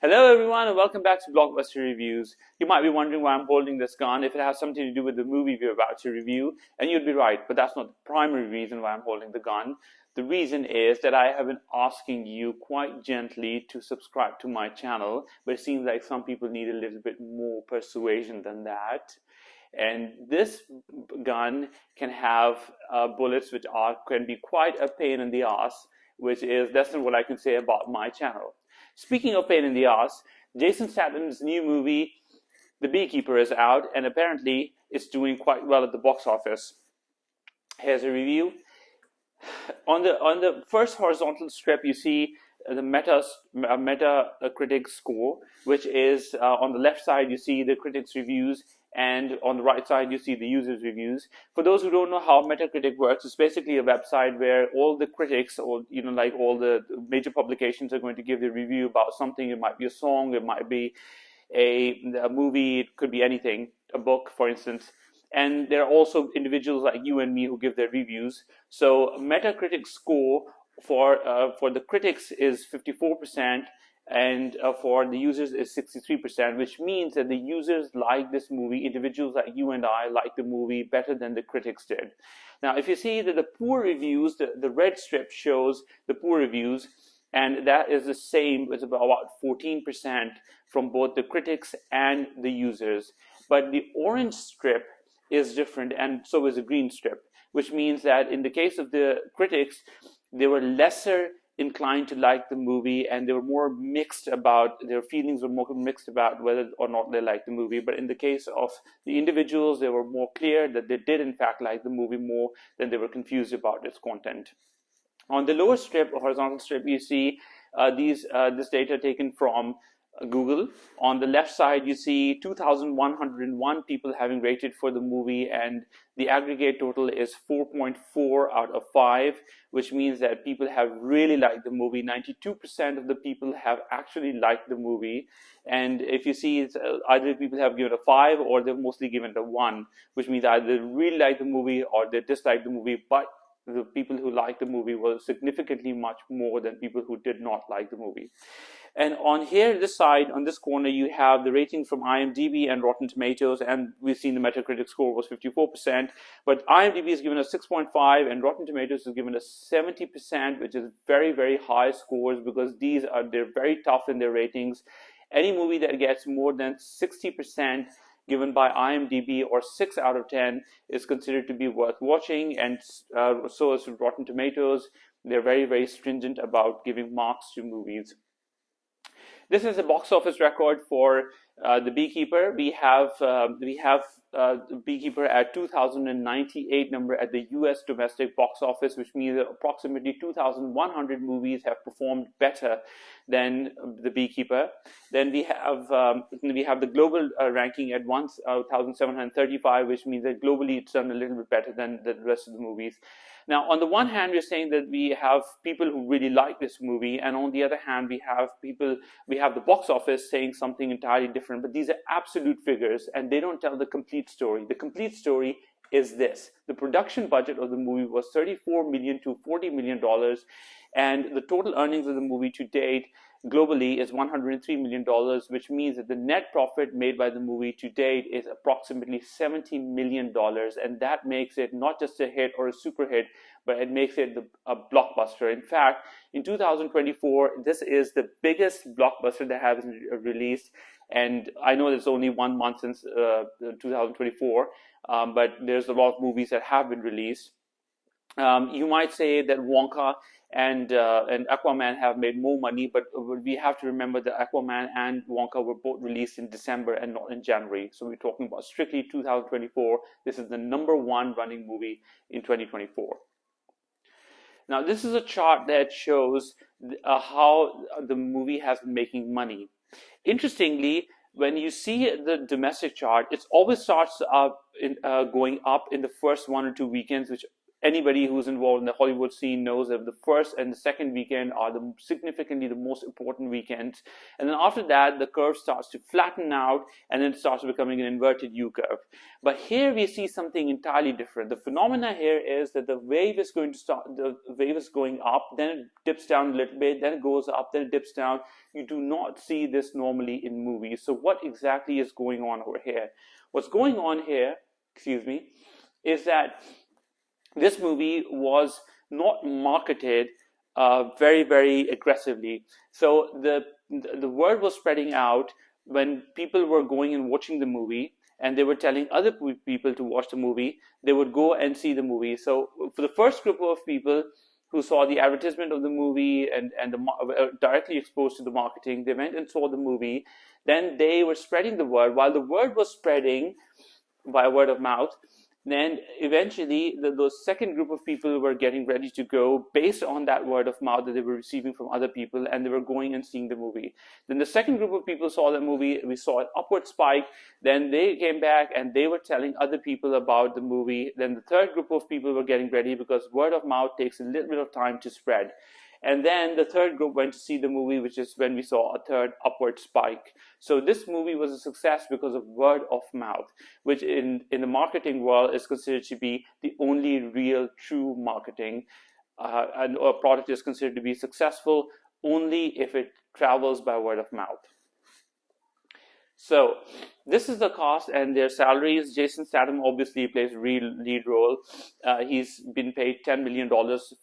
Hello everyone and welcome back to Blockbuster Reviews. You might be wondering why I'm holding this gun, if it has something to do with the movie we're about to review, and you'd be right, but that's not the primary reason why I'm holding the gun. The reason is that I have been asking you quite gently to subscribe to my channel, but it seems like some people need a little bit more persuasion than that. And this gun can have bullets which can be quite a pain in the ass, which is less than what I can say about my channel. Speaking of pain in the ass, Jason Statham's new movie, The Beekeeper, is out, and apparently it's doing quite well at the box office. Here's a review. On the first horizontal strip, you see the Metacritic score, which is on the left side you see the critics' reviews, and on the right side you see the users' reviews. For those who don't know how Metacritic works, it's basically a website where all the critics, or like all the major publications, are going to give their review about something. It might be a song, it might be a movie, it could be anything, a book, for instance. And there are also individuals like you and me who give their reviews. So Metacritic score for the critics is 54%, and for the users is 63%, which means that the users like this movie, individuals like you and I like the movie better than the critics did. Now, if you see that the poor reviews, the red strip shows the poor reviews, and that is the same, it's about 14% from both the critics and the users. But the orange strip is different, and so is the green strip, which means that in the case of the critics, they were lesser inclined to like the movie, and they were more mixed about, their feelings were more mixed about whether or not they liked the movie. But in the case of the individuals, they were more clear that they did in fact like the movie more than they were confused about its content. On the lower strip, or horizontal strip, you see this data taken from Google. On the left side, you see 2,101 people having rated for the movie, and the aggregate total is 4.4 out of 5, which means that people have really liked the movie. 92% of the people have actually liked the movie. And if you see, it's either people have given a 5 or they've mostly given it a 1, which means either they really like the movie or they dislike the movie, but the people who liked the movie were significantly much more than people who did not like the movie. And on here, this side, on this corner, you have the ratings from IMDb and Rotten Tomatoes, and we've seen the Metacritic score was 54%, but IMDb has given us 6.5, and Rotten Tomatoes has given us 70%, which is very, very high scores, because they're very tough in their ratings. Any movie that gets more than 60% given by IMDb, or 6 out of 10, is considered to be worth watching, and so is Rotten Tomatoes. They're very, very stringent about giving marks to movies. This is a box office record for The Beekeeper. We have The Beekeeper at 2,098 number at the US domestic box office, which means that approximately 2,100 movies have performed better than The Beekeeper. Then we have the global ranking at 1,735, which means that globally it's done a little bit better than the rest of the movies. Now, on the one hand, we're saying that we have people who really like this movie, and on the other hand, we have the box office saying something entirely different. But these are absolute figures, and they don't tell the complete story. The complete story is this: the production budget of the movie was $34 million to $40 million, and the total earnings of the movie to date globally is $103 million, which means that the net profit made by the movie to date is approximately $70 million, and that makes it not just a hit or a super hit, but it makes it a blockbuster. In fact, in 2024, this is the biggest blockbuster that has been released, and I know there's only 1 month since 2024, but there's a lot of movies that have been released. You might say that Wonka and Aquaman have made more money, but we have to remember that Aquaman and Wonka were both released in December and not in January. So we're talking about strictly 2024. This is the #1 running movie in 2024. Now, this is a chart that shows how the movie has been making money. Interestingly, when you see the domestic chart, it always starts up going up in the first 1 or 2 weekends, which anybody who's involved in the Hollywood scene knows that the first and the second weekend are significantly the most important weekends. And then after that, the curve starts to flatten out and then it starts becoming an inverted U curve. But here we see something entirely different. The phenomena here is that the wave is going up, then it dips down a little bit, then it goes up, then it dips down. You do not see this normally in movies. So what exactly is going on over here? What's going on here, is that this movie was not marketed very, very aggressively. So the word was spreading out when people were going and watching the movie, and they were telling other people to watch the movie. They would go and see the movie. So for the first group of people who saw the advertisement of the movie and directly exposed to the marketing, they went and saw the movie. Then they were spreading the word. While the word was spreading by word of mouth, then eventually those second group of people were getting ready to go based on that word of mouth that they were receiving from other people, and they were going and seeing the movie. Then the second group of people saw the movie. We saw an upward spike. Then they came back and they were telling other people about the movie. Then the third group of people were getting ready because word of mouth takes a little bit of time to spread. And then the third group went to see the movie, which is when we saw a third upward spike. So this movie was a success because of word of mouth, which in the marketing world is considered to be the only real true marketing. And a product is considered to be successful only if it travels by word of mouth. So this is the cast and their salaries. Jason Statham obviously plays a lead role. He's been paid $10 million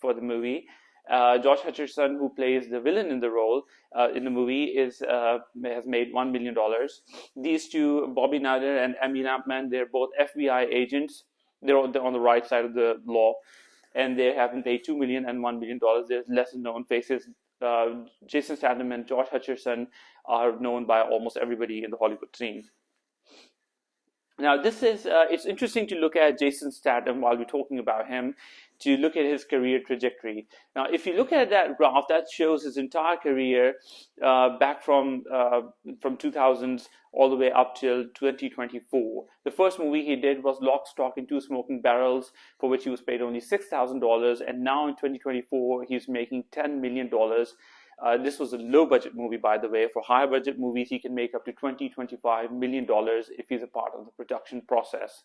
for the movie. Josh Hutcherson, who plays the villain in the role in the movie, has made $1 million. These two, Bobby Nader and Amy Lampman, they're both FBI agents. They're on the right side of the law, and they have been paid $2 million and $1 million. There's lesser known faces. Jason Statham and Josh Hutcherson are known by almost everybody in the Hollywood scene. Now, this is it's interesting to look at Jason Statham while we're talking about him, to look at his career trajectory. Now, if you look at that graph, that shows his entire career back from 2000s all the way up till 2024. The first movie he did was Lock, Stock, and Two Smoking Barrels, for which he was paid only $6,000, and now in 2024 he's making $10 million. This was a low-budget movie, by the way. For high-budget movies, he can make up to $20–25 million if he's a part of the production process.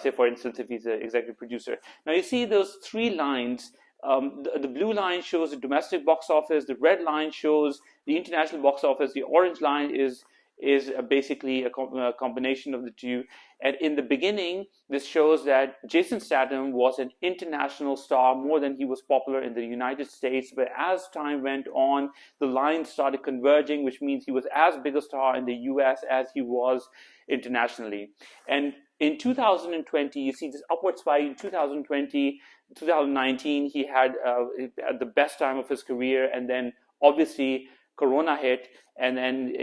Say, for instance, if he's an executive producer. Now, you see those three lines. The blue line shows the domestic box office. The red line shows the international box office. The orange line is basically a combination of the two. And in the beginning, this shows that Jason Statham was an international star more than he was popular in the United States. But as time went on, the lines started converging, which means he was as big a star in the US as he was internationally. And in 2020, you see this upward spike. In 2019, he had at the best time of his career, and then obviously Corona hit, and then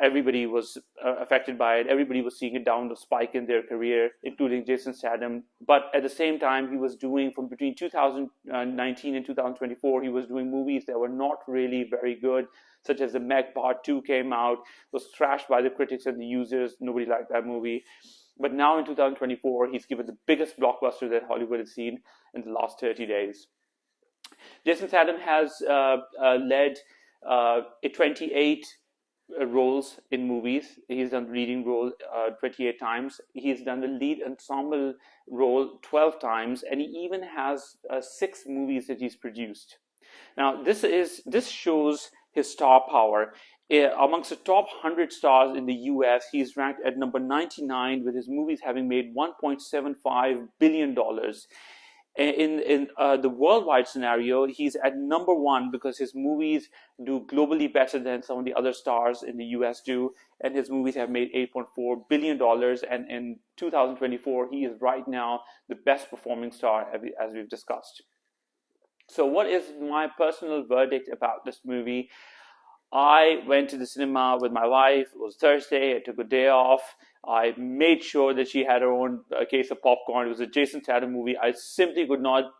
everybody was affected by it. Everybody was seeing a downward spike in their career, including Jason Statham. But at the same time, he was doing, from between 2019 and 2024, he was doing movies that were not really very good, such as The Meg Part 2 came out, was thrashed by the critics and the users. Nobody liked that movie. But now in 2024, he's given the biggest blockbuster that Hollywood has seen in the last 30 days. Jason Statham has led 28 roles in movies. He's done the leading role 28 times. He's done the lead ensemble role 12 times, and he even has 6 movies that he's produced. Now, this shows his star power. Amongst the top 100 stars in the US, he's ranked at number 99, with his movies having made $1.75 billion. In the worldwide scenario, he's at number 1 because his movies do globally better than some of the other stars in the US do, and his movies have made $8.4 billion, and in 2024, he is right now the best performing star, as we've discussed. So what is my personal verdict about this movie? I went to the cinema with my wife. It was Thursday. I took a day off. I made sure that she had her own case of popcorn. It was a Jason Statham movie. I simply could not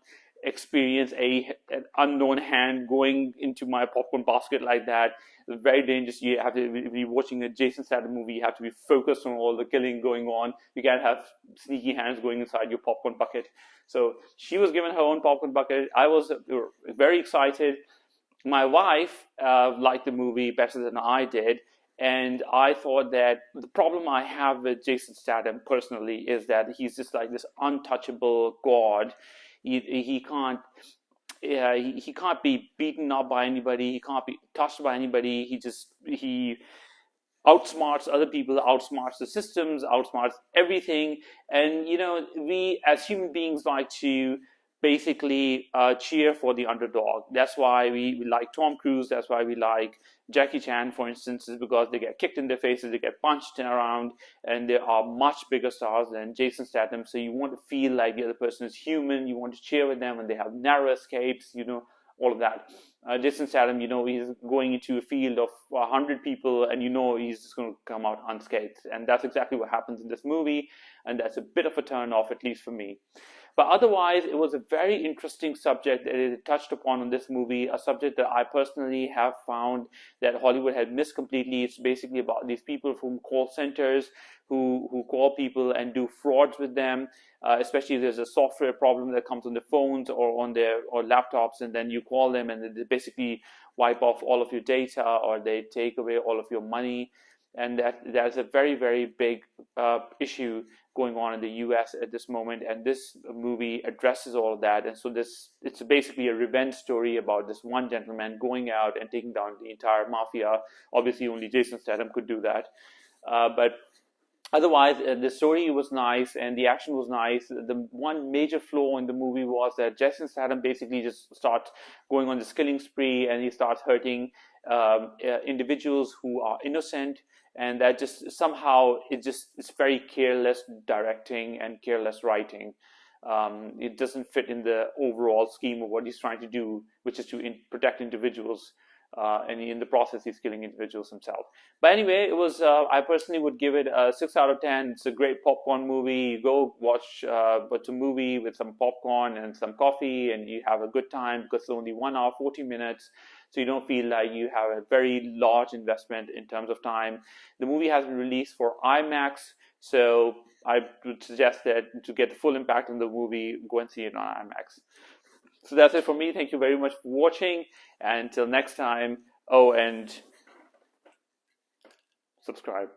experience an unknown hand going into my popcorn basket like that. It's very dangerous. You have to, when you're watching a Jason Statham movie, you have to be focused on all the killing going on. You can't have sneaky hands going inside your popcorn bucket. So she was given her own popcorn bucket. I was very excited. My wife liked the movie better than I did. And I thought that the problem I have with Jason Statham personally is that he's just like this untouchable god. He can't, yeah, he can't be beaten up by anybody. He can't be touched by anybody. He outsmarts other people, outsmarts the systems, outsmarts everything. And we as human beings like to basically cheer for the underdog. That's why we like Tom Cruise. That's why we like Jackie Chan, for instance, is because they get kicked in their faces, they get punched around, and they are much bigger stars than Jason Statham. So you want to feel like the other person is human. You want to cheer with them, and they have narrow escapes. All of that. Jason Statham, he's going into a field of 100 people, and he's just going to come out unscathed. And that's exactly what happens in this movie, and that's a bit of a turn off, at least for me. But otherwise, it was a very interesting subject that it touched upon in this movie, a subject that I personally have found that Hollywood had missed completely. It's basically about these people from call centers who call people and do frauds with them, especially if there's a software problem that comes on the phones or on their laptops, and then you call them and they basically wipe off all of your data, or they take away all of your money. And that's a very, very big issue going on in the US at this moment, and this movie addresses all of that. And so it's basically a revenge story about this one gentleman going out and taking down the entire mafia. Obviously only Jason Statham could do that, but otherwise the story was nice and the action was nice. The one major flaw in the movie was that Jason Statham basically just starts going on this killing spree, and he starts hurting individuals who are innocent. And that just somehow it's very careless directing and careless writing. It doesn't fit in the overall scheme of what he's trying to do, which is to protect individuals, and in the process he's killing individuals himself. But anyway, it was I personally would give it a 6 out of 10. It's a great popcorn movie. Go watch a movie with some popcorn and some coffee, and you have a good time, because it's only 1 hour 40 minutes. So you don't feel like you have a very large investment in terms of time. The movie has been released for IMAX, so I would suggest that to get the full impact of the movie, go and see it on IMAX. So that's it for me. Thank you very much for watching. And until next time, and subscribe.